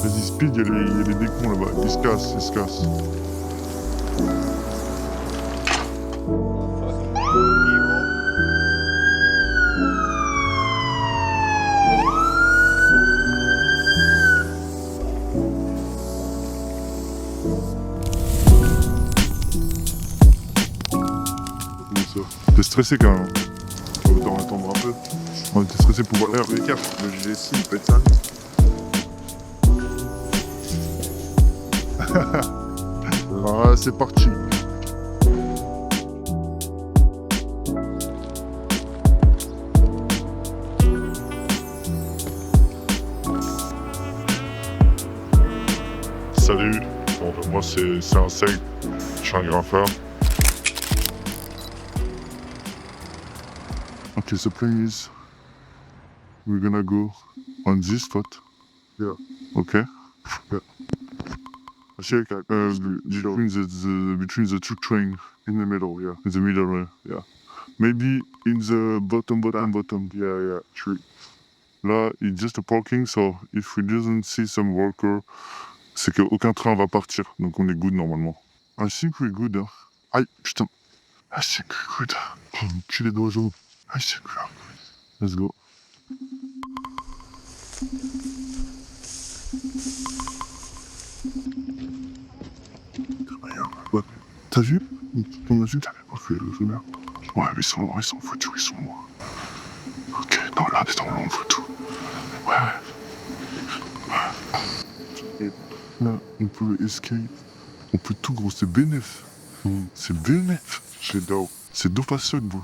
Vas-y, speed, il y a les décons là-bas. Ils se cassent. Comment ça? T'es stressé quand même. Autant attendre un peu. On était stressé pour voir l'air des cartes. Le GSI, il peut être ça. Ah, c'est parti. Salut, bon, moi c'est un sec, je suis un graffeur. Okay, so please, we're gonna go on this spot. Yeah. Okay. Yeah. Check between the two train in the middle, yeah. In the middle, yeah. Maybe in the bottom. Yeah, true. Là, it's just a parking, so if we doesn't see some worker, c'est qu'aucun train va partir, donc on est good normalement. I think we're good, hein. Aïe, putain. I think we're good. Oh, enculé d'oiseau. I think we're good. Let's go. Ouais. T'as vu? On a vu, t'as vu? Ok, je merde. Ouais, mais ils sont foutus, ils sont morts. Ok, non, là, on est dans le photo. Ouais. Là, on peut escape. On peut tout, gros, c'est bénéf. C'est bénéf. C'est dope. C'est dope à seul, bro.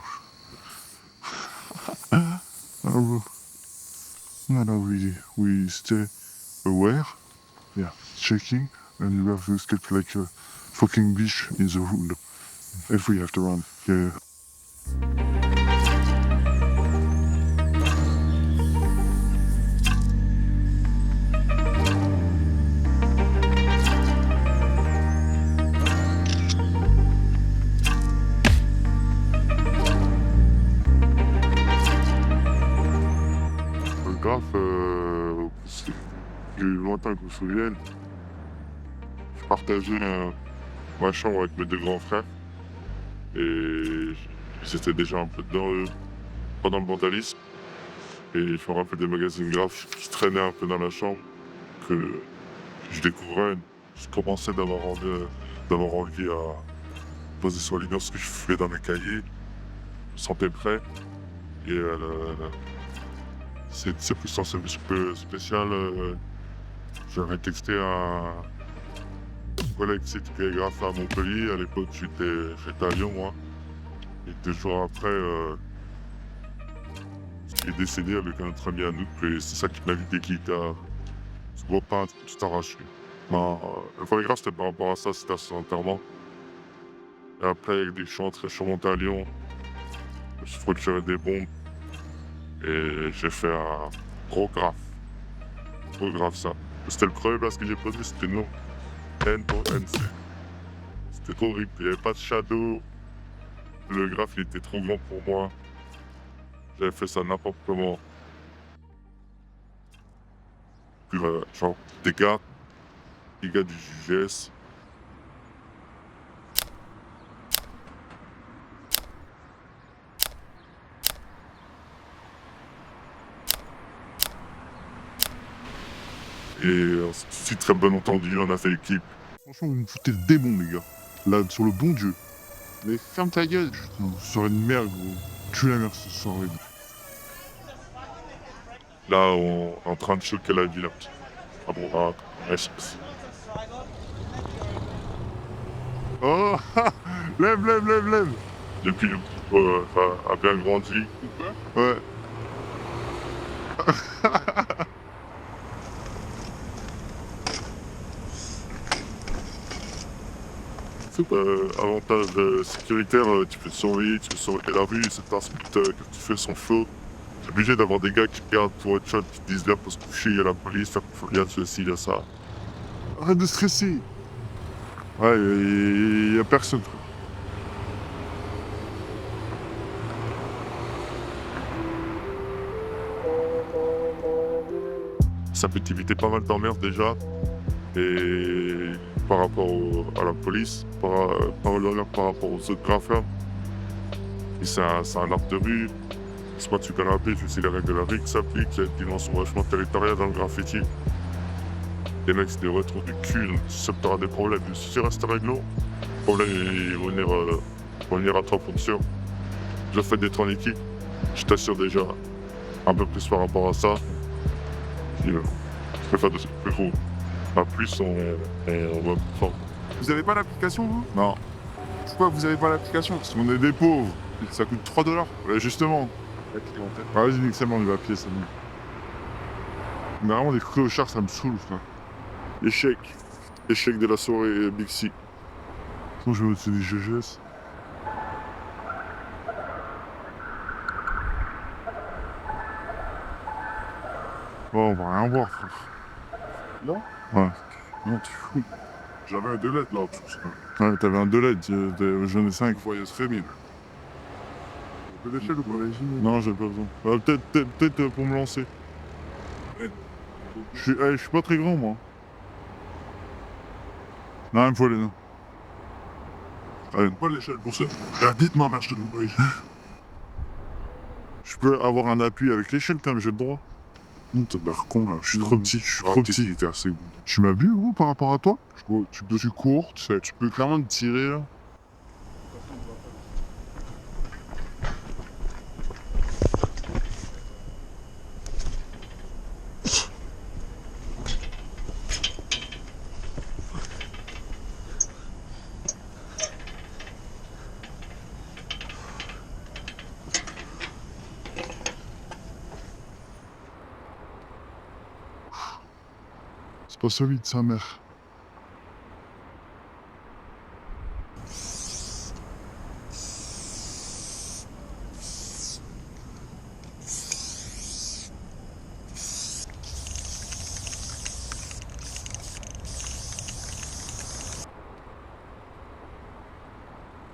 Ah, bro. No, we stay aware. Yeah, checking. And we have to escape like a fucking bitch in the wood. If we have to run. Yeah. Le graphe, c'est du lointain que je me souvienne. Je partageais ma chambre avec mes deux grands frères. Et c'était déjà un peu pendant le vandalisme. Et je me rappelle des magazines graphes qui traînaient un peu dans la chambre, que je découvrais. Je commençais d'avoir envie à poser sur l'ignorance ce que je fais dans mes cahiers. Je me sentais prêt. Et c'est une circonstance un petit peu spéciale. J'avais texté un collègue qui était graphe à Montpellier. À l'époque, j'étais à Lyon, moi. Et 2 jours après, il est décédé avec un autre ami à nous. Et c'est ça qui m'a dit qui t'a. Tu vois pas, tu t'arraches. Le photographe, c'était par rapport à ça, c'était à son enterrement. Et après, dès que je suis remonté à Lyon, je me suis procuré des bombes. Et j'ai fait un gros graphe. Gros graphe, ça. C'était le premier blast que j'ai posé, c'était non. N-O-N-C. C'était horrible, il n'y avait pas de shadow. Le graphe, il était trop grand pour moi. J'avais fait ça n'importe comment. Puis genre, des gars du JGS. Et on s'est si très bien entendu, on a fait l'équipe. Franchement, vous me foutez le démon, les gars. Là, sur le bon Dieu. Mais ferme ta gueule. Putain, ce serait une merde, gros. Tu la merde, ce serait horrible. Là, on est en train de choquer la ville. Ah bon, merci. Oh, lève. Depuis, a bien grandi. Ouais. Avantage sécuritaire, tu peux surveiller la rue, certains spots que tu fais sont faux. T'es obligé d'avoir des gars qui te gardent pour être shot, qui te disent bien pour se coucher, il y a la police, il y a ceci, il y a ça. Arrête de stresser. Ouais, il y a personne. Ça peut t'éviter pas mal d'emmerdes déjà. Et par rapport à la police, par rapport aux autres graffeurs. Et c'est un art de rue. C'est pas tu canapé, tu sais les règles de la rue qui s'appliquent. Il y a une dimension vachement territoriale dans le graffiti. Les mecs, c'est des retours du cul. Donc, si tu auras des problèmes, si tu restes réglo, les problèmes ils vont venir à toi pour sûr. Je fais d'être en équipe. Je t'assure déjà un peu plus par rapport à ça. Puis, je peux faire de ce qu'il faut. À plus, on va plus fort. Vous avez pas l'application, vous? Non, Pourquoi vous avez pas l'application? parce qu'on est des pauvres. Ça coûte 3 $. Ouais, justement. Vas-y, nique sa mère, il va pied, ça me. On a vraiment des clochards, ça me saoule, frère. Échec. Échec de la soirée Big C. Sinon, je vais au-dessus des GGS. Bon, on va rien voir, frère. Non? Ouais. Non, tu fous. J'avais un 2 lettres là en dessous. Ça. Ouais, t'avais un 2 LED, j'en ai 5. Vous voyez ce féminin. Un peu d'échelle ou pas? Non, j'ai pas besoin. Peut-être pour me lancer. Ouais. Je suis pas très grand, moi. Non, il me faut les noms. Pas l'échelle pour ça. Dites-moi, merde, je te demande. Je peux avoir un appui avec l'échelle quand même, j'ai le droit. T'as l'air con là. Je suis trop petit, je suis trop petit. T'es assez bon. Tu m'as vu, gros, par rapport à toi? Tu cours, tu peux clairement te tirer là. C'est pas solide, sa mère.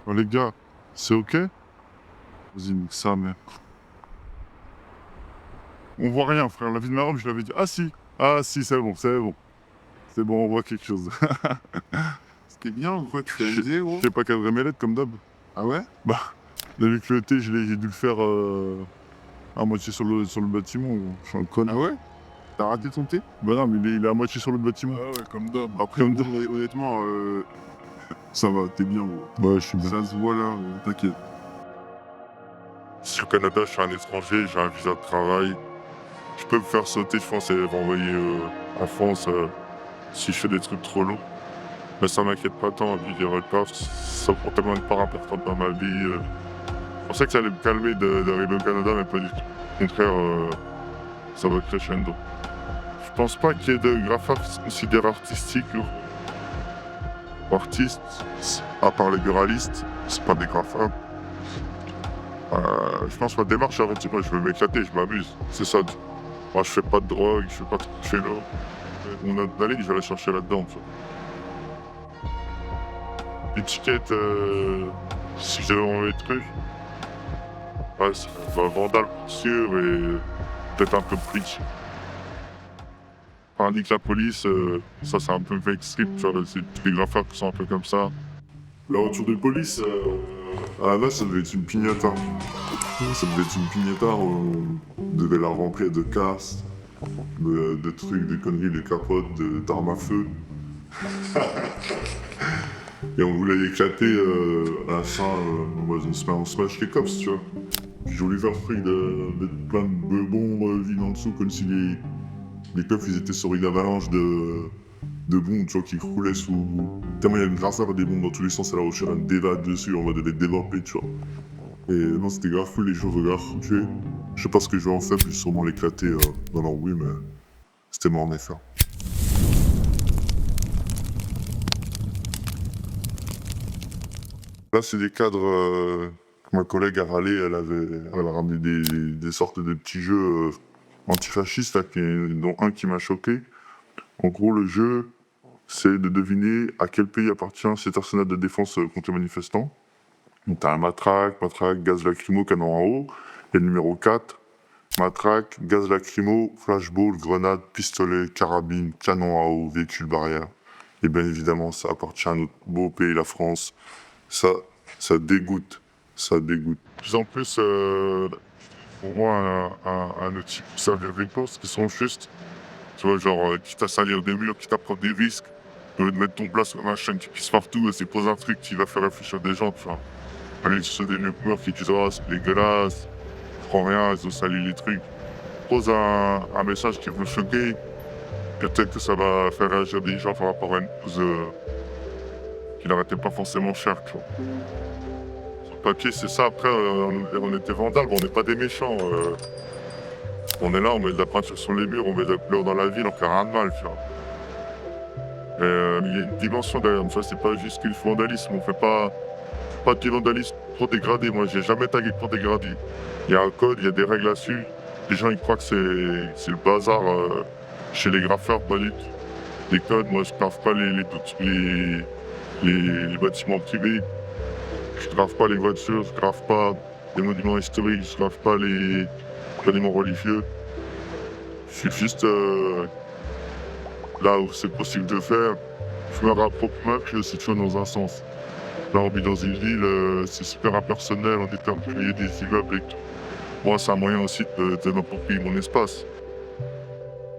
Bon, les gars, c'est ok? Vas-y, nique sa mère. On voit rien, frère. La vie de ma robe, je l'avais dit. Ah si, c'est bon, c'est bon. C'est bon, on voit quelque chose. C'était bien ou quoi? Tu t'es amusé, gros? J'ai pas cadré mes lettres comme d'hab. Ah ouais? Avec le thé, j'ai dû le faire à moitié sur le bâtiment. Gros. Je suis un con. Ah ouais? T'as raté ton thé? Bah non, mais il est à moitié sur le bâtiment. Ah ouais, comme d'hab. Après, Comme d'hab, honnêtement, ça va, t'es bien, gros. Ouais, je suis bien. Ça se voit là, t'inquiète. Si au Canada, je suis un étranger, j'ai un visa de travail. Je peux me faire sauter, je pense, et renvoyer en France si je fais des trucs trop longs. Mais ça m'inquiète pas tant, vu les retards, ça prend tellement une part importante dans ma vie. Je pensais que ça allait me calmer d'arriver au Canada, mais pas du tout. Au contraire, ça va crescendo. Je pense pas qu'il y ait de graffeurs qui se considèrent artistiques ou artistes, à part les buralistes, c'est pas des graffeurs. Je pense que ma démarche avant tout, moi je veux m'éclater, je m'amuse. C'est ça. Moi je fais pas de drogue, je fais pas de vélo. Mon adrénaline, je vais la chercher là-dedans. L'étiquette, si je devais en mettre une, ouais, ça va vandal pour sûr et peut-être un peu pris. Tandis que la police, ça c'est un peu fake script, tu vois, c'est tous les graffeurs qui sont un peu comme ça. La voiture de police, là, ça devait être une pignata. Ça devait être une pignata, on devait la remplir de casse, de trucs, de conneries, de capotes, d'armes à feu. Et on voulait éclater à la fin, on smash les cops, tu vois. Puis j'ai voulu faire ce truc de plein de bombes vides en dessous, comme si les cops ils étaient sur une avalanche de bombes, tu vois, qui roulaient sous. Tellement il y avait une grâce des bombes dans tous les sens, et là, on un débat dessus, on va les développer, tu vois. Et non, c'était grave cool, les gens veulent grave tuer. Je sais pas ce que je vais en faire, je vais sûrement l'éclater dans leur oui, mais c'était mort en effet. Là, c'est des cadres. Ma collègue a râlé, elle a ramené des sortes de petits jeux antifascistes, là, dont un qui m'a choqué. En gros, le jeu, c'est de deviner à quel pays appartient cet arsenal de défense contre les manifestants. Donc, t'as un matraque, gaz lacrymo, canon en haut. Il y a le numéro 4. Matraque, gaz lacrymo, flashball, grenade, pistolet, carabine, canon à eau, véhicule barrière. Et bien évidemment, ça appartient à notre beau pays, la France. Ça dégoûte. Ça dégoûte. De plus en plus, on voit un outil pour servir des postes qui sont justes. Tu vois, genre, quitte à salir des murs, quitte à prendre des risques, au lieu de mettre ton plat sur ma chaîne qui pisse partout, et c'est pose un truc qui va faire réfléchir des gens, tu vois. Aller sur des murs qui disent, oh, c'est dégueulasse, je prends rien, ils ont sali les trucs. Pose un message qui veut choquer, peut-être que ça va faire réagir des gens par rapport à une cause qui leur était pas forcément chère, tu vois. Sur le papier, c'est ça, après, on était vandales, mais on n'est pas des méchants. On est là, on met de la peinture sur les murs, on met de la couleur dans la ville, on fait rien de mal, tu vois. Il y a une dimension derrière, ça c'est pas juste du vandalisme, on fait pas de vandalisme trop dégradé, moi j'ai jamais tagué pour dégrader. Il y a un code, il y a des règles à suivre, les gens ils croient que c'est le bazar chez les graffeurs, pas du tout. Les codes, moi je graffe pas les bâtiments privés, je graffe pas les voitures, je graffe pas les monuments historiques, je graffe pas les monuments religieux. Je suis juste là où c'est possible de faire, je me rapproche même que c'est toujours dans un sens. Là, on vit dans une ville, c'est super impersonnel, on est perpétué des immeubles et tout. Moi, c'est un moyen aussi de m'approprier mon espace.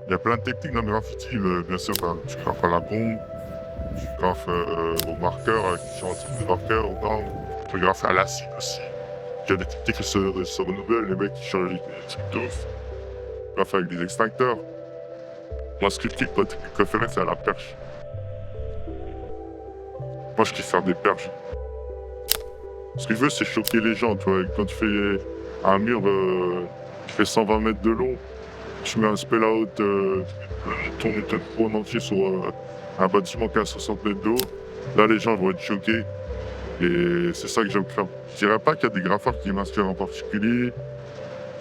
Il y a plein de techniques dans le graffiti, bien sûr, tu graffes à la bombe, tu graffes au marqueur, avec différents types de marqueurs, au marbre, tu peux graffer à l'acide aussi. Il y a des techniques qui se renouvellent, les mecs qui changent les trucs d'ouf. Tu graffes avec des extincteurs. Moi, ce que je kiffe, ma technique préférée, c'est à la perche. Moi, je kiffe faire des perches. Ce que je veux, c'est choquer les gens, tu vois. Quand tu fais un mur qui fait 120 mètres de long, tu mets un spell out, tourner peut-être en entier sur un bâtiment qui a 60 mètres de haut. Là, les gens vont être choqués. Et c'est ça que j'aime faire. Je dirais pas qu'il y a des graffeurs qui m'inspirent en particulier.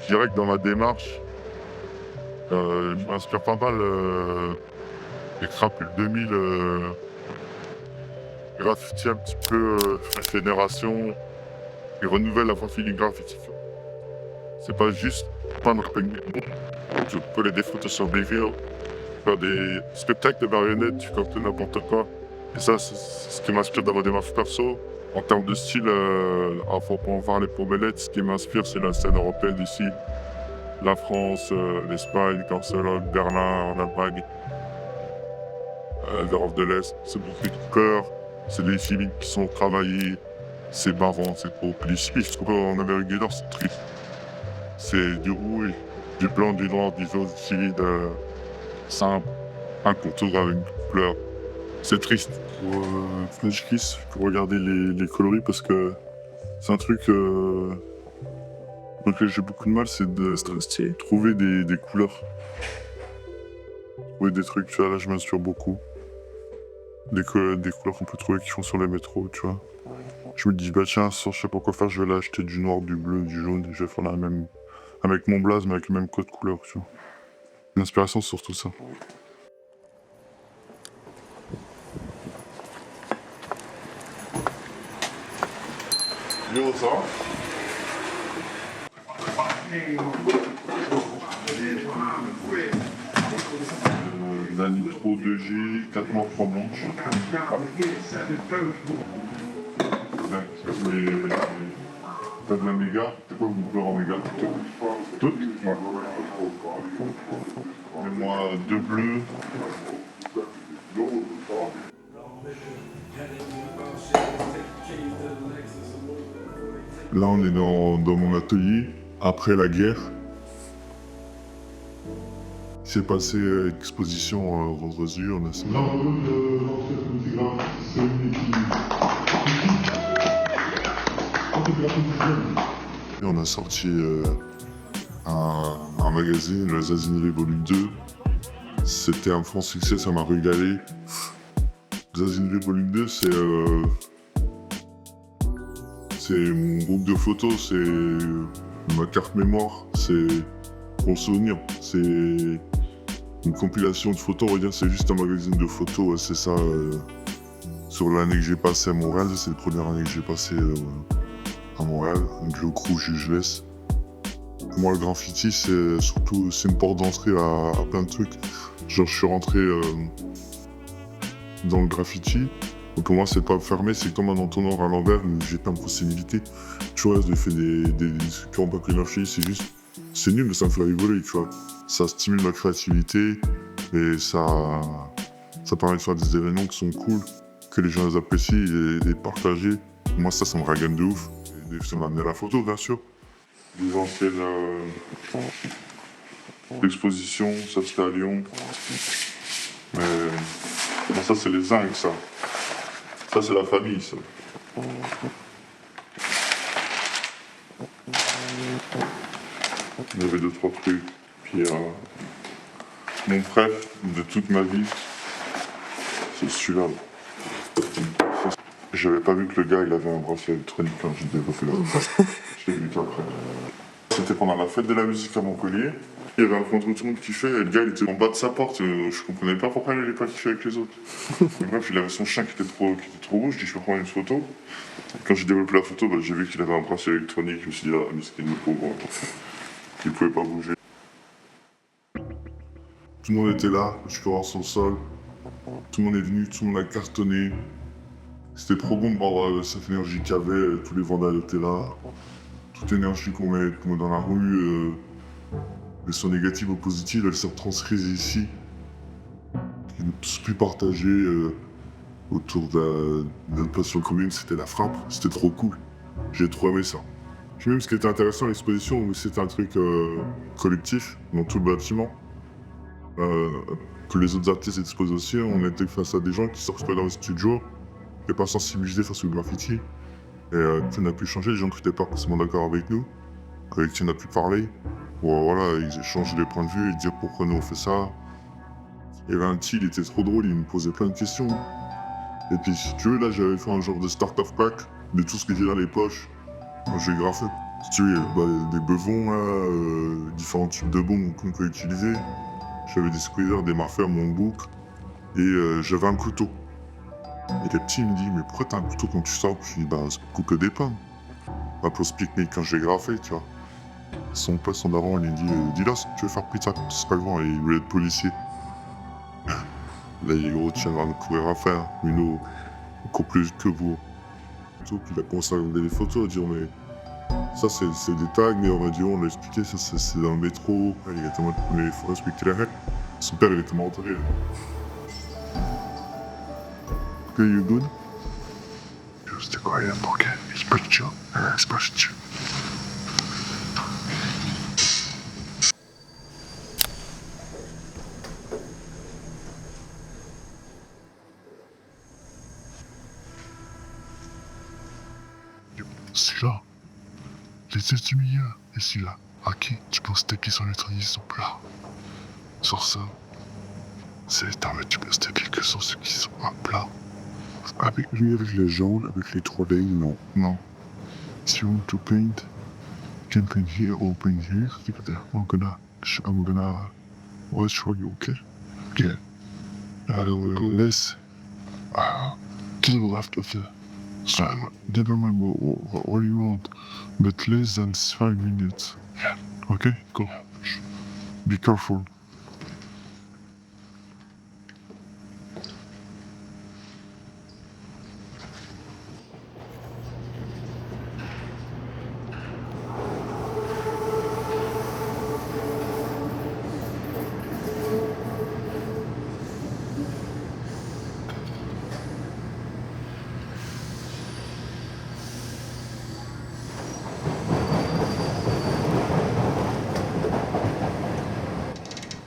Je dirais que dans ma démarche, je m'inspire pas mal des Crapule 2000. Graffiti un petit peu la génération et renouvelle la fanfare du graffiti. C'est pas juste peindre avec des mots. Tu peux les défoutre sur des murs, faire des spectacles de marionnettes, tu fais n'importe quoi. Et ça, c'est ce qui m'inspire dans ma démarche perso. En termes de style, pour en parler pour mes lettres, ce qui m'inspire, c'est la scène européenne ici. La France, l'Espagne, Barcelone, Berlin, en Allemagne, l'Europe de l'Est. C'est beaucoup de cœur. C'est des civils qui sont travaillés, c'est marrant, c'est beau. Puis les civils, je trouve en Amérique du Nord, c'est triste. C'est du rouge, du blanc, du noir, du jaune, civil simple, un contour avec une couleur. C'est triste. Pour French Kiss, faut regarder les coloris parce que c'est un truc dans lequel j'ai beaucoup de mal, c'est de trouver des couleurs. Trouver des trucs, tu vois, là je m'inspire beaucoup. Des couleurs qu'on peut trouver qui font sur les métros, tu vois. Je me dis, bah tiens, sans je sais pas quoi faire, je vais l'acheter du noir, du bleu, du jaune, et je vais faire la même. Avec mon blaze, mais avec le même code couleur, tu vois. L'inspiration, c'est surtout ça. Yo, ça va? La Nitro 2G, 4 mois, 3 manches. T'as de la méga? T'as quoi vous couleurs en méga? Toutes? Ouais. Mets-moi 2 bleus. Là, on est dans mon atelier, après la guerre. Il s'est passé exposition vendredi, on a ça. Et on a sorti un magazine, le Zazinelli Volume 2. C'était un franc succès, ça m'a régalé. Zazinelli Volume 2, c'est mon groupe de photos, c'est ma carte mémoire, c'est mon souvenir. C'est une compilation de photos, on va dire, c'est juste un magazine de photos, ouais, c'est ça. Sur l'année que j'ai passée à Montréal, c'est la première année que j'ai passée à Montréal, avec le crew Jugeless. Moi, le graffiti, c'est surtout c'est une porte d'entrée à plein de trucs. Genre, je suis rentré dans le graffiti. Donc pour moi, c'est pas fermé, c'est comme un entonnoir à l'envers où j'ai plein de possibilités. Tu vois, j'ai fait des trucs qui ont pas que le graffiti, c'est juste... C'est nul, mais ça me fait rigoler, tu vois. Ça stimule ma créativité et ça permet de faire des événements qui sont cool, que les gens les apprécient et les partager. Moi, ça me ragagne de ouf. Et ça m'a amené la photo, bien sûr. Les anciennes expositions, ça c'était à Lyon. Mais bon, ça c'est les zincs, ça. Ça c'est la famille, ça. Il y avait 2-3 trucs. Puis mon frère de toute ma vie, c'est celui-là. J'avais pas vu que le gars il avait un bracelet électronique quand j'ai développé là. Je l'ai vu qu'après. C'était pendant la fête de la musique à Montpellier. Il y avait un contre tout le monde qui kiffait et le gars il était en bas de sa porte. Je comprenais pas pourquoi il n'allait pas kiffer avec les autres. Bref, il avait son chien qui était trop beau. Je dis je peux prendre une photo. Quand j'ai développé la photo, j'ai vu qu'il avait un bracelet électronique. Je me suis dit ah mais c'était une pauvre. Il pouvait pas bouger. Tout le monde était là, je peux voir son sol. Tout le monde est venu, tout le monde a cartonné. C'était trop bon de voir cette énergie qu'il y avait, tous les vandales étaient là. Toute l'énergie qu'on met dans la rue, qu'elle soit négative ou positive, elle s'est retranscrite ici. Et nous tous pu partager autour d'une passion commune, c'était la frappe, c'était trop cool. J'ai trop aimé ça. Puis même ce qui était intéressant à l'exposition, c'était un truc collectif dans tout le bâtiment. Que les autres artistes exposent aussi, on était face à des gens qui sortent pas dans le studio, qui n'étaient pas sensibilisés face au graffiti. Et on a pu changer, les gens qui n'étaient pas forcément d'accord avec nous, avec qui on a pu parler. Bon, voilà, ils échangent des points de vue, ils disent pourquoi nous on fait ça. Il y avait un petit, il était trop drôle, il me posait plein de questions. Et puis si tu veux, là j'avais fait un genre de start-of pack de tout ce qui était dans les poches. Quand j'ai graffé. Si tu veux, il y avait des bevons, là, différents types de bombes qu'on peut utiliser. J'avais des squeezers, des marfeurs, mon bouc. Et j'avais un couteau. Et le petit il me dit, mais pourquoi t'as un couteau quand tu sors? Je lui dis, bah c'est pour couper des pommes. Bah pour ce pique-nique quand j'ai graffé, tu vois. Son pote, son daron, il lui dit, dis-là si tu veux faire plus tard, c'est pas grand, et il voulait être policier. Là, il gros, tiens, va me courir à faire, une eau, encore plus que vous. Puis il a commencé à regarder les photos, à dire, mais ça c'est des tags, mais on va dire, on l'a expliqué, ça c'est dans le métro. Il était en mode, mais il faut respecter les règles. Son père, il était mentoré. Okay, you good? Just a quiet pocket. It's pretty chill. It's pretty chill. Celui-là, les yeux du milieu, et celui-là, à qui tu poses tes pieds sur les ils sont plats. Sur ça, c'est mais tu poses tes pieds que sur ceux qui sont à plat. Avec lui, avec les jaunes, avec les 3 lignes, non. Non. If you want to paint, you can paint here or paint here. I'm gonna show you, okay? Okay. Less to the left of the never mind what you want, but less than 5 minutes. Yeah. Okay, go. Be careful.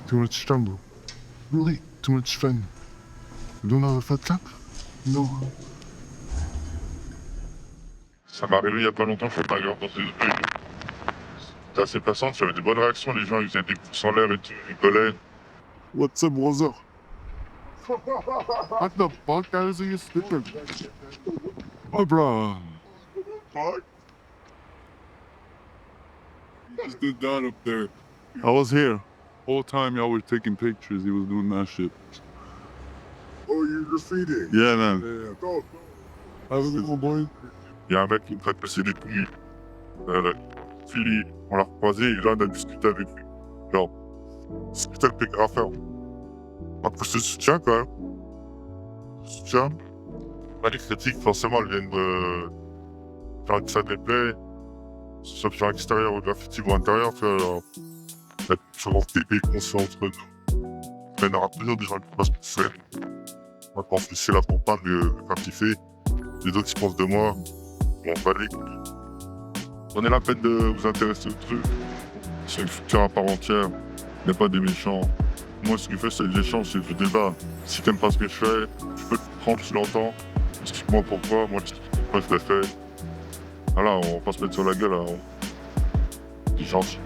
Too much fun, bro. Really? Too much fun. You don't have a fat cap? No. Ça m'est arrivé il y a pas longtemps, faut pas regarder dans ses yeux. C'était assez passant, tu avais des bonnes réactions, les gens ils faisaient des pouces en l'air et tout, ils rigolaient. What's up, brother? What the fuck, guys, are you speaking? Oh, bro. Fuck? Just the done up there. I was here. Whole time y'all were taking pictures, he was doing that shit. Oh, you're graffitiing? Yeah, man. Yeah, go. Have a good one, boy. Il y a un mec qui me traite passer des couilles. Puis on l'a croisé et là on a discuté avec lui. Genre, discuter avec les graffeurs. Après ce soutien quand même. Ce soutien. Les critiques forcément elles viennent de faire que ça déplaît. Que ce soit sur l'extérieur ou graffiti ou intérieur, tu vois. Alors, il y a toujours des conflits entre nous. Mais il y aura toujours des gens qui pensent que c'est. Moi quand c'est là pour pas le graffifier. Les autres qui pensent de moi. Bon, allez. Prenez la peine de vous intéresser au truc. C'est une culture à part entière. Il n'y a pas des méchants. Moi, ce que je fais, c'est des échanges, c'est du débat. Si t'aimes pas ce que je fais, je peux te prendre si longtemps. Explique-moi pourquoi, moi, je l'ai fait. Voilà, on va pas se mettre sur la gueule, hein. C'est gentil.